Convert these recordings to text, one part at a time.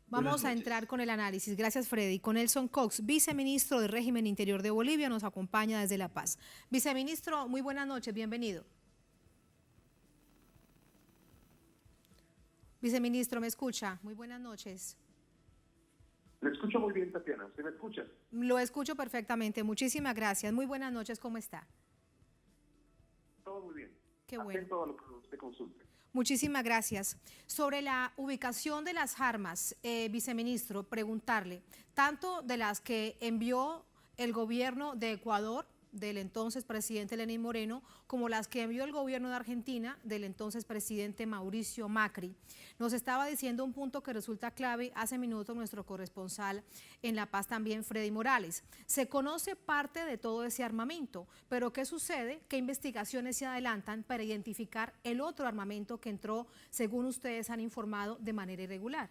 Buenas Vamos a noches. entrar con el análisis. Gracias, Freddy. Con Nelson Cox, viceministro del Régimen Interior de Bolivia, nos acompaña desde La Paz. Viceministro, muy buenas noches, bienvenido. Viceministro, ¿me escucha? Muy buenas noches. Le escucho muy bien, Tatiana. ¿Usted me escucha? Lo escucho perfectamente. Muchísimas gracias. Muy buenas noches, ¿cómo está? Todo muy bien. Qué bueno. Atento a lo que usted consulte. Muchísimas gracias. Sobre la ubicación de las armas, viceministro, preguntarle, tanto de las que envió el gobierno de Ecuador, del entonces presidente Lenín Moreno, como las que envió el gobierno de Argentina, del entonces presidente Mauricio Macri. Nos estaba diciendo un punto que resulta clave hace minutos nuestro corresponsal en La Paz también, Freddy Morales. Se conoce parte de todo ese armamento, pero ¿qué sucede? ¿Qué investigaciones se adelantan para identificar el otro armamento que entró, según ustedes han informado, de manera irregular?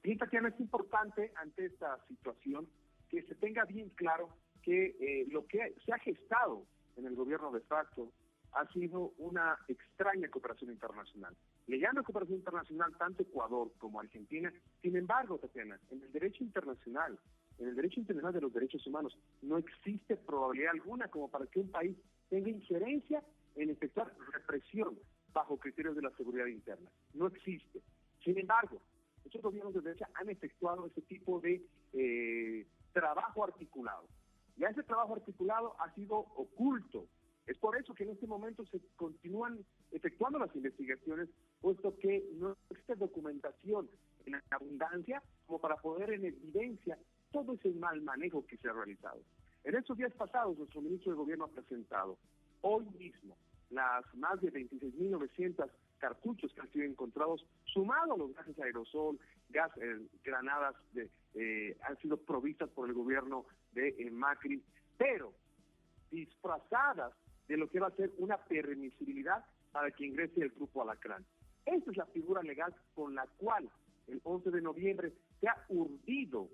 Bien, Tatiana, es importante ante esta situación que se tenga bien claro que lo que se ha gestado en el gobierno de facto ha sido una extraña cooperación internacional. Le llama cooperación internacional tanto Ecuador como Argentina. Sin embargo, Tatiana, en el derecho internacional de los derechos humanos, no existe probabilidad alguna como para que un país tenga injerencia en efectuar represión bajo criterios de la seguridad interna. No existe. Sin embargo, muchos gobiernos de derecha han efectuado ese tipo de trabajo articulado. Ya ese trabajo articulado ha sido oculto. Es por eso que en este momento se continúan efectuando las investigaciones, puesto que no existe documentación en abundancia como para poner en evidencia todo ese mal manejo que se ha realizado. En estos días pasados, nuestro ministro de Gobierno ha presentado hoy mismo las más de 26.900 cartuchos que han sido encontrados, sumado a los gases aerosol, granadas han sido provistas por el gobierno de Macri, pero disfrazadas de lo que va a ser una permisibilidad para que ingrese el grupo Alacrán. Esa es la figura legal con la cual el 11 de noviembre se ha urdido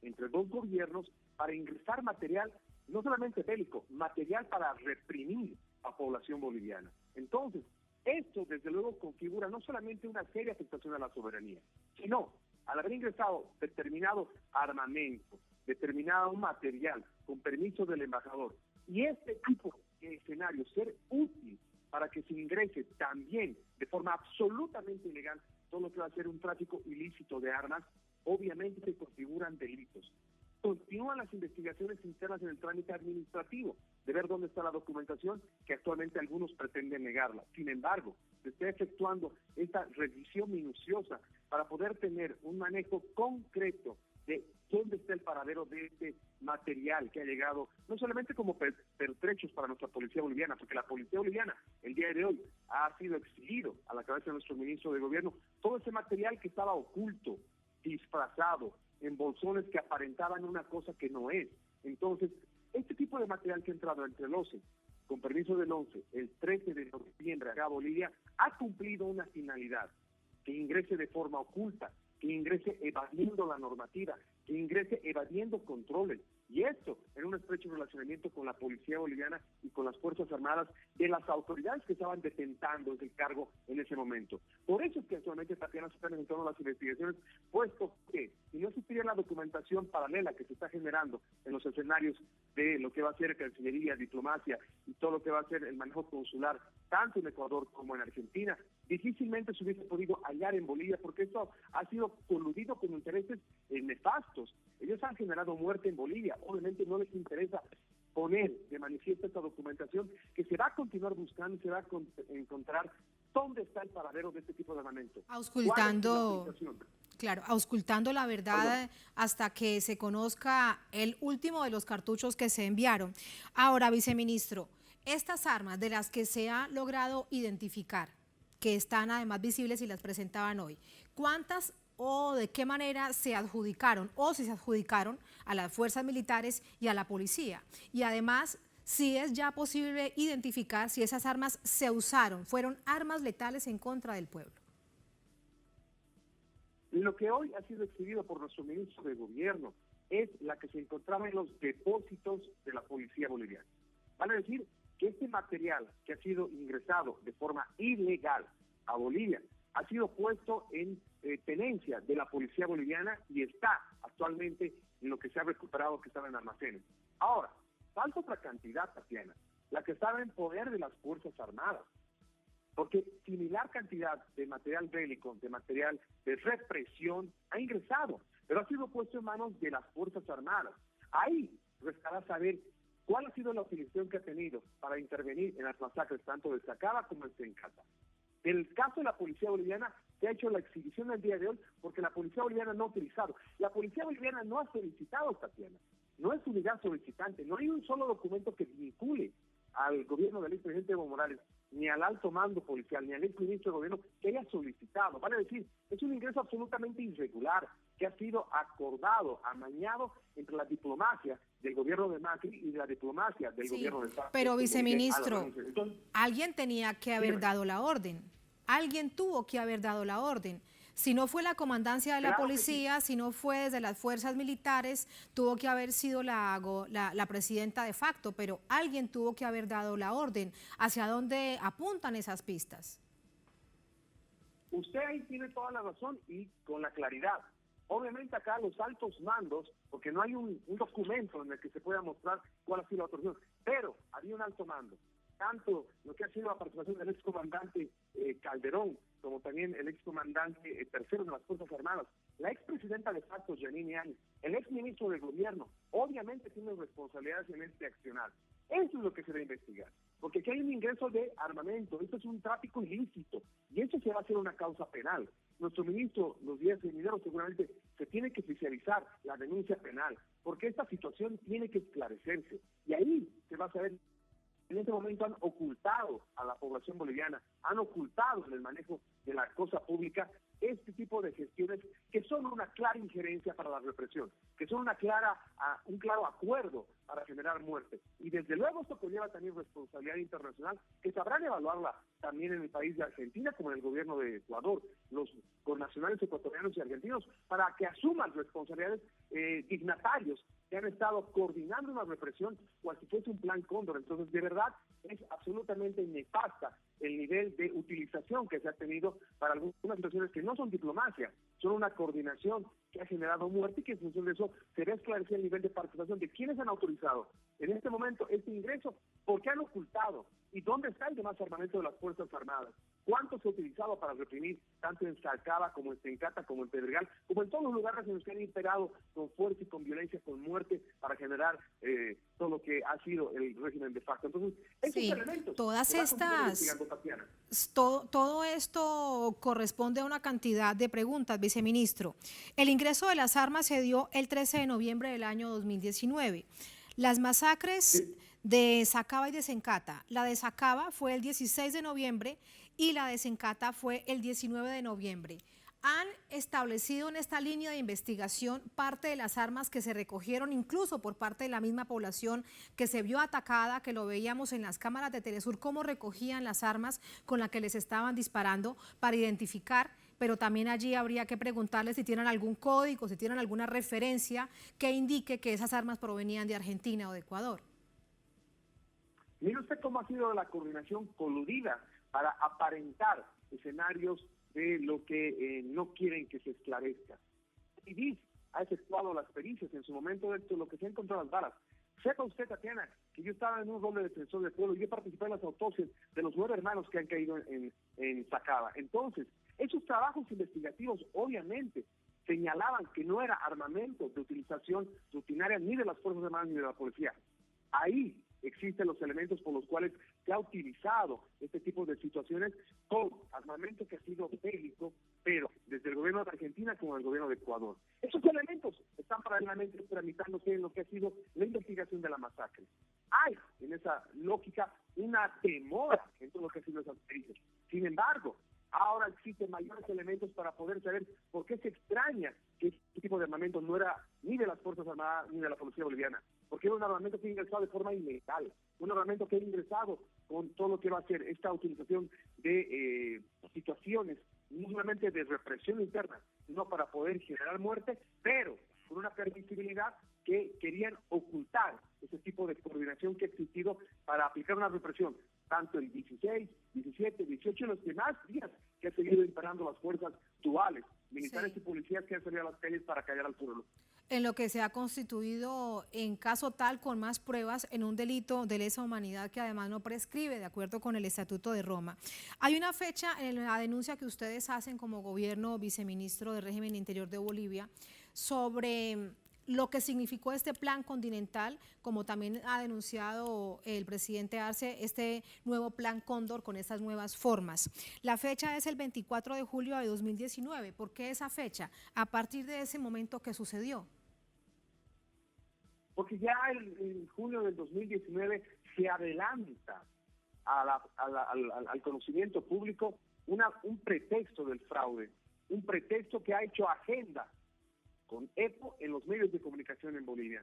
entre dos gobiernos para ingresar material, no solamente bélico, material para reprimir a población boliviana. Entonces, esto desde luego configura no solamente una seria afectación a la soberanía, sino al haber ingresado determinado armamento, determinado material con permiso del embajador, y este tipo de escenario ser útil para que se ingrese también de forma absolutamente ilegal todo lo que va a ser un tráfico ilícito de armas, obviamente se configuran delitos. Continúan las investigaciones internas en el trámite administrativo, de ver dónde está la documentación, que actualmente algunos pretenden negarla. Sin embargo, se está efectuando esta revisión minuciosa para poder tener un manejo concreto de dónde está el paradero de este material que ha llegado, no solamente como pertrechos para nuestra policía boliviana, porque la policía boliviana el día de hoy ha sido exhibido a la cabeza de nuestro ministro de Gobierno, todo ese material que estaba oculto, disfrazado, en bolsones que aparentaban una cosa que no es. Entonces, este tipo de material que ha entrado entre el 11, con permiso del 11, el 13 de noviembre acá a Bolivia, ha cumplido una finalidad, que ingrese de forma oculta, que ingrese evadiendo la normativa, que ingrese evadiendo controles. Y esto en un estrecho relacionamiento con la policía boliviana y con las Fuerzas Armadas de las autoridades que estaban detentando ese cargo en ese momento. Por eso es que actualmente, Tatiana, se están enfrentando las investigaciones, puesto que si no existiría la documentación paralela que se está generando en los escenarios de lo que va a ser Cancillería, diplomacia y todo lo que va a ser el manejo consular, tanto en Ecuador como en Argentina, difícilmente se hubiese podido hallar en Bolivia, porque esto ha sido coludido con intereses nefastos. Ellos han generado muerte en Bolivia. Obviamente no les interesa poner de manifiesto esta documentación que se va a continuar buscando y se va a encontrar dónde está el paradero de este tipo de armamento. ¿Cuál es la Auscultando, aplicación? claro, auscultando la Perdón. verdad hasta que se conozca el último de los cartuchos que se enviaron. Ahora, viceministro, estas armas de las que se ha logrado identificar, que están además visibles y las presentaban hoy, ¿cuántas o de qué manera se adjudicaron o si se adjudicaron a las fuerzas militares y a la policía? Y además, si es ya posible identificar si esas armas se usaron, fueron armas letales en contra del pueblo. Lo que hoy ha sido exhibido por nuestro ministro de Gobierno es la que se encontraba en los depósitos de la policía boliviana. Vale decir que este material que ha sido ingresado de forma ilegal a Bolivia ha sido puesto en tenencia de la policía boliviana y está actualmente en lo que se ha recuperado que estaba en almacenes. Ahora, falta otra cantidad, Tatiana, la que estaba en poder de las Fuerzas Armadas, porque similar cantidad de material bélico, de material de represión ha ingresado, pero ha sido puesto en manos de las Fuerzas Armadas. Ahí restará saber cuál ha sido la utilización que ha tenido para intervenir en las masacres tanto de Sacaba como en Sencata. En el caso de la policía boliviana, se ha hecho la exhibición el día de hoy porque la policía boliviana no ha utilizado. La policía boliviana no ha solicitado, Tatiana. No es unidad solicitante. No hay un solo documento que vincule al gobierno del expresidente Evo Morales, ni al alto mando policial, ni al exministro de gobierno que haya solicitado. Vale decir, es un ingreso absolutamente irregular que ha sido acordado, amañado entre la diplomacia del gobierno de Macri y la diplomacia del gobierno de Sá. Pero viceministro, alguien tenía que haber dado la orden. Alguien tuvo que haber dado la orden. Si no fue la comandancia de la policía, si no fue desde las fuerzas militares, tuvo que haber sido la presidenta de facto, pero alguien tuvo que haber dado la orden. ¿Hacia dónde apuntan esas pistas? Usted ahí tiene toda la razón y con la claridad. Obviamente acá los altos mandos, porque no hay un documento en el que se pueda mostrar cuál ha sido la autorización, pero había un alto mando. Tanto lo que ha sido la participación del excomandante Calderón, como también el excomandante tercero de las Fuerzas Armadas, la expresidenta de facto, Yanine Áñez, el exministro del gobierno, obviamente tienen responsabilidades en este accionar. Eso es lo que se debe investigar, porque aquí hay un ingreso de armamento, esto es un tráfico ilícito, y eso se va a hacer una causa penal. Nuestro ministro, los días venideros, seguramente se tiene que oficializar la denuncia penal, porque esta situación tiene que esclarecerse, y ahí se va a saber. En este momento han ocultado a la población boliviana, han ocultado en el manejo de la cosa pública este tipo de gestiones que son una clara injerencia para la represión, que son un claro acuerdo para generar muerte. Y desde luego esto conlleva también responsabilidad internacional que sabrán evaluarla también en el país de Argentina como en el gobierno de Ecuador, los connacionales ecuatorianos y argentinos, para que asuman responsabilidades dignatarios que han estado coordinando una represión cual si fuese un plan Cóndor. Entonces, de verdad, es absolutamente nefasta el nivel de utilización que se ha tenido para algunas situaciones que no son diplomacia, son una coordinación que ha generado muerte y que en función de eso se debe esclarecer el nivel de participación de quienes han autorizado en este momento este ingreso, por qué han ocultado y dónde está el demás armamento de las Fuerzas Armadas. ¿Cuánto se ha utilizado para reprimir tanto en Salcaba como en Sencata, como en Pedregal, como en todos los lugares en los que han imperado con fuerza y con violencia, con muerte, para generar todo lo que ha sido el régimen de facto? Entonces, esos elementos... Todas estas... Todo esto corresponde a una cantidad de preguntas, viceministro. El ingreso de las armas se dio el 13 de noviembre del año 2019. Las masacres de Sacaba y de Sencata, la de Sacaba fue el 16 de noviembre y la de Sencata fue el 19 de noviembre. ¿Han establecido en esta línea de investigación parte de las armas que se recogieron incluso por parte de la misma población que se vio atacada, que lo veíamos en las cámaras de Telesur, cómo recogían las armas con las que les estaban disparando para identificar? Pero también allí habría que preguntarles si tienen algún código, si tienen alguna referencia que indique que esas armas provenían de Argentina o de Ecuador. Mire usted cómo ha sido la coordinación coludida para aparentar escenarios de lo que no quieren que se esclarezca. Y DIS ha efectuado las pericias en su momento de lo que se ha encontrado las balas. Sepa usted, Tatiana, que yo estaba en un rol de defensor del pueblo y yo participé en las autopsias de los 9 hermanos que han caído en Sacaba. Entonces, esos trabajos investigativos obviamente señalaban que no era armamento de utilización rutinaria ni de las Fuerzas Armadas ni de la policía. Ahí existen los elementos por los cuales se ha utilizado este tipo de situaciones con armamento que ha sido bélico, pero desde el gobierno de Argentina como el gobierno de Ecuador. Esos elementos están paralelamente tramitándose en lo que ha sido la investigación de la masacre. Hay en esa lógica una demora en todo lo que ha sido esas pericias. Sin embargo, ahora existen mayores elementos para poder saber por qué se extraña que este tipo de armamento no era ni de las Fuerzas Armadas ni de la Policía Boliviana, porque era un armamento que ha ingresado de forma ilegal, un armamento que ha ingresado con todo lo que va a ser esta utilización de situaciones, no solamente de represión interna, sino para poder generar muerte, pero con una permisibilidad que querían ocultar ese tipo de coordinación que ha existido para aplicar una represión, tanto el 16, 17, 18 y los demás días que ha seguido imperando las fuerzas duales, militares y policías que han salido a las calles para callar al pueblo. En lo que se ha constituido en caso tal con más pruebas en un delito de lesa humanidad que además no prescribe de acuerdo con el Estatuto de Roma. Hay una fecha en la denuncia que ustedes hacen como gobierno viceministro del régimen interior de Bolivia sobre lo que significó este plan continental, como también ha denunciado el presidente Arce, este nuevo plan Cóndor con estas nuevas formas. La fecha es el 24 de julio de 2019. ¿Por qué esa fecha? A partir de ese momento que sucedió. Porque ya en junio del 2019 se adelanta al conocimiento público un pretexto del fraude, un pretexto que ha hecho agenda con eco en los medios de comunicación en Bolivia,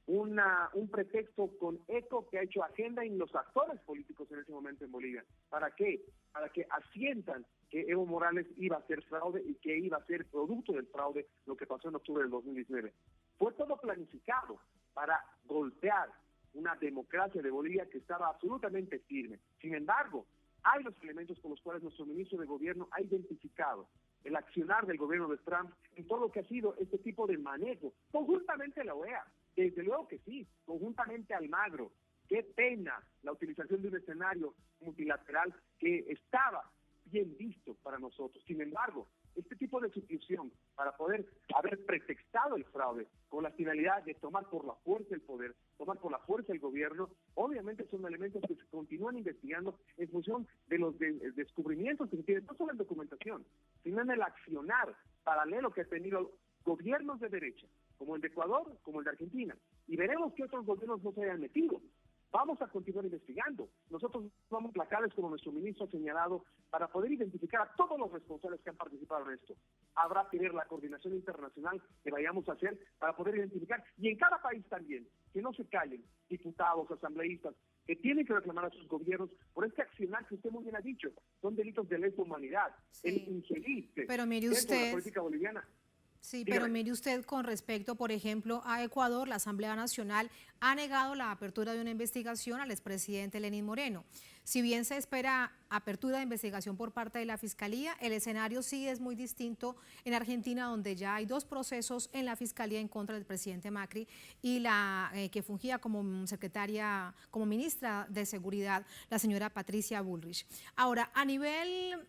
un pretexto con eco que ha hecho agenda en los actores políticos en ese momento en Bolivia. ¿Para qué? Para que asientan que Evo Morales iba a hacer fraude y que iba a ser producto del fraude lo que pasó en octubre del 2019. Fue todo planificado para golpear una democracia de Bolivia que estaba absolutamente firme. Sin embargo, hay los elementos con los cuales nuestro ministro de Gobierno ha identificado el accionar del gobierno de Trump en todo lo que ha sido este tipo de manejo, conjuntamente la OEA, desde luego que sí, conjuntamente Almagro. Qué pena la utilización de un escenario multilateral que estaba bien visto para nosotros. Sin embargo, este tipo de sustitución para poder haber pretextado el fraude con la finalidad de tomar por la fuerza el poder, tomar por la fuerza el gobierno, obviamente son elementos que se continúan investigando en función de los descubrimientos que se tienen, no solo en documentación, sino en el accionar paralelo que han tenido gobiernos de derecha, como el de Ecuador, como el de Argentina, y veremos que otros gobiernos no se hayan metido. Vamos a continuar investigando. Nosotros somos placables, como nuestro ministro ha señalado, para poder identificar a todos los responsables que han participado en esto. Habrá que ver la coordinación internacional que vayamos a hacer para poder identificar, y en cada país también, que no se callen diputados, asambleístas, que tienen que reclamar a sus gobiernos por este accionar que usted muy bien ha dicho, son delitos de lesa humanidad, sí. El ingerirse Pero mire dentro usted, de la política boliviana. Sí, Dígame. pero mire usted con respecto, por ejemplo, a Ecuador, la Asamblea Nacional ha negado la apertura de una investigación al expresidente Lenín Moreno. Si bien se espera apertura de investigación por parte de la Fiscalía, el escenario sí es muy distinto en Argentina, donde ya hay 2 procesos en la Fiscalía en contra del presidente Macri y la que fungía como secretaria, como ministra de Seguridad, la señora Patricia Bullrich. Ahora, a nivel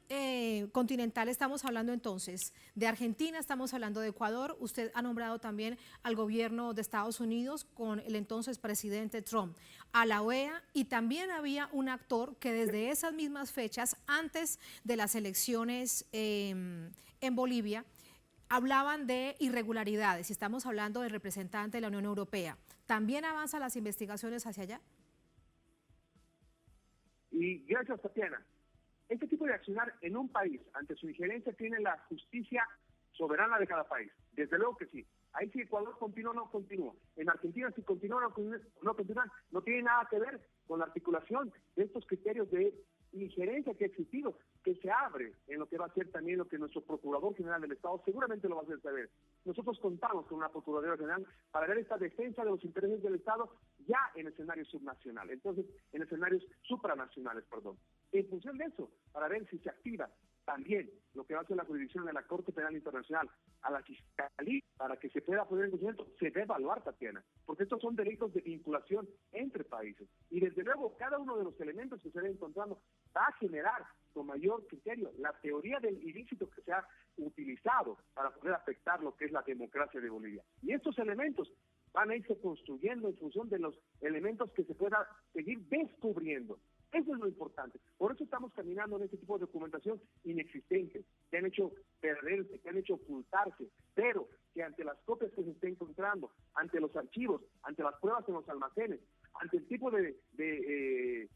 continental estamos hablando entonces de Argentina, estamos hablando de Ecuador. Usted ha nombrado también al gobierno de Estados Unidos con el entonces presidente Trump, a la OEA, y también había un actor que desde esas mismas fechas, antes de las elecciones en Bolivia, hablaban de irregularidades. Estamos hablando del representante de la Unión Europea. ¿También avanzan las investigaciones hacia allá? Y gracias, Tatiana. Este tipo de accionar en un país ante su injerencia tiene la justicia soberana de cada país. Desde luego que sí. Ahí sí Ecuador continúa o no continúa. En Argentina si continúa o no continúa. No tiene nada que ver con la articulación de estos criterios de injerencia que ha existido, que se abre en lo que va a ser también lo que nuestro Procurador General del Estado seguramente lo va a hacer saber. Nosotros contamos con una Procuraduría General para ver esta defensa de los intereses del Estado ya en escenarios subnacionales, entonces en escenarios supranacionales, perdón. En función de eso, para ver si se activa también lo que va a ser la jurisdicción de la Corte Penal Internacional a la Fiscalía para que se pueda poner en conocimiento, se debe evaluar, Tatiana, porque estos son delitos de vinculación entre países. Y desde luego, cada uno de los elementos que se va encontrando va a generar con mayor criterio la teoría del ilícito que se ha utilizado para poder afectar lo que es la democracia de Bolivia. Y estos elementos van a irse construyendo en función de los elementos que se pueda seguir descubriendo. Eso es lo importante. Por eso estamos caminando en este tipo de documentación inexistente, que han hecho perderse, que han hecho ocultarse, pero que ante las copias que se está encontrando, ante los archivos, ante las pruebas en los almacenes, ante el tipo de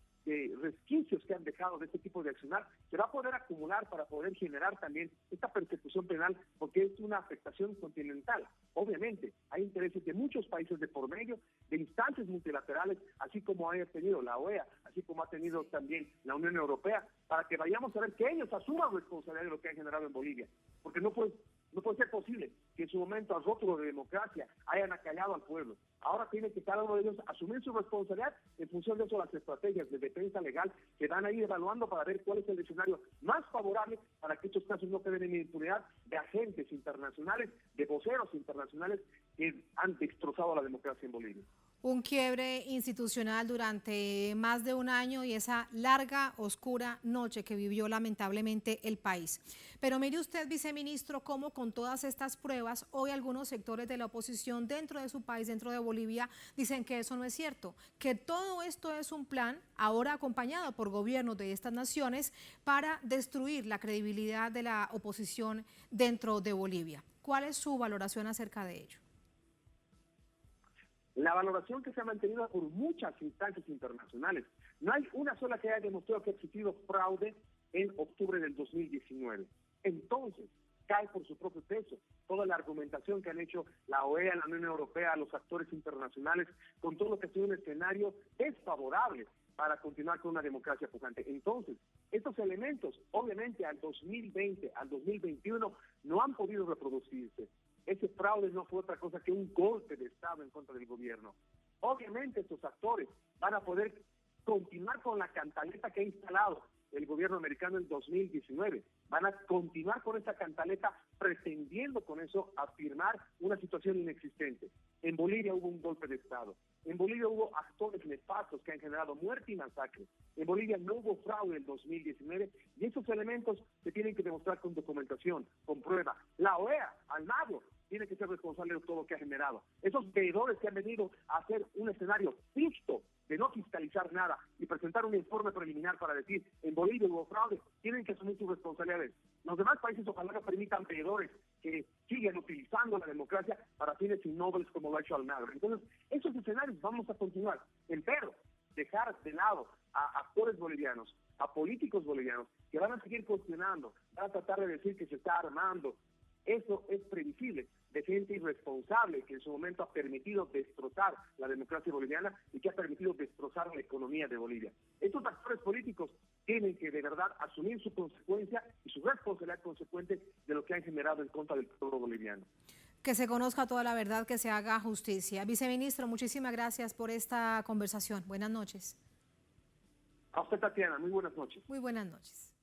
resquicios que han dejado de este tipo de accionar, se va a poder acumular para poder generar también esta persecución penal, porque es una afectación continental. Obviamente, hay intereses de muchos países de por medio, de instancias multilaterales, así como ha tenido la OEA, así como ha tenido también la Unión Europea, para que vayamos a ver que ellos asuman responsabilidad de lo que han generado en Bolivia, porque no puede puede ser posible que en su momento al rótulo de democracia hayan acallado al pueblo. Ahora tiene que cada uno de ellos asumir su responsabilidad en función de eso, las estrategias de defensa legal que van a ir evaluando para ver cuál es el escenario más favorable para que estos casos no queden en impunidad de agentes internacionales, de voceros internacionales que han destrozado la democracia en Bolivia. Un quiebre institucional durante más de un año y esa larga, oscura noche que vivió lamentablemente el país. Pero mire usted, viceministro, cómo con todas estas pruebas, hoy algunos sectores de la oposición dentro de su país, dentro de Bolivia, dicen que eso no es cierto, que todo esto es un plan, ahora acompañado por gobiernos de estas naciones, para destruir la credibilidad de la oposición dentro de Bolivia. ¿Cuál es su valoración acerca de ello? La valoración que se ha mantenido por muchas instancias internacionales. No hay una sola que haya demostrado que ha existido fraude en octubre del 2019. Entonces, cae por su propio peso toda la argumentación que han hecho la OEA, la Unión Europea, los actores internacionales, con todo lo que ha sido un escenario desfavorable para continuar con una democracia pujante. Entonces, estos elementos, obviamente, al 2020, al 2021, no han podido reproducirse. Ese fraude no fue otra cosa que un golpe de Estado en contra del gobierno. Obviamente estos actores van a poder continuar con la cantaleta que ha instalado el gobierno americano en 2019. Van a continuar con esa cantaleta pretendiendo con eso afirmar una situación inexistente. En Bolivia hubo un golpe de Estado. En Bolivia hubo actores nefastos que han generado muerte y masacre. En Bolivia no hubo fraude en 2019 y esos elementos se tienen que demostrar con documentación, con prueba. La OEA, Almagro, tiene que ser responsable de todo lo que ha generado. Esos veedores que han venido a hacer un escenario justo de no fiscalizar nada y presentar un informe preliminar para decir en Bolivia hubo fraude, tienen que asumir sus responsabilidades. Los demás países ojalá no permitan veedores que siguen utilizando la democracia para fines innobles como lo ha hecho Almagro. Entonces, esos escenarios vamos a continuar. Pero dejar de lado a actores bolivianos, a políticos bolivianos que van a seguir cuestionando, van a tratar de decir que se está armando. Eso es previsible, de gente irresponsable que en su momento ha permitido destrozar la democracia boliviana y que ha permitido destrozar la economía de Bolivia. Estos actores políticos tienen que de verdad asumir su consecuencia y su responsabilidad consecuente de lo que han generado en contra del pueblo boliviano. Que se conozca toda la verdad, que se haga justicia. Viceministro, muchísimas gracias por esta conversación. Buenas noches. A usted, Tatiana, muy buenas noches. Muy buenas noches.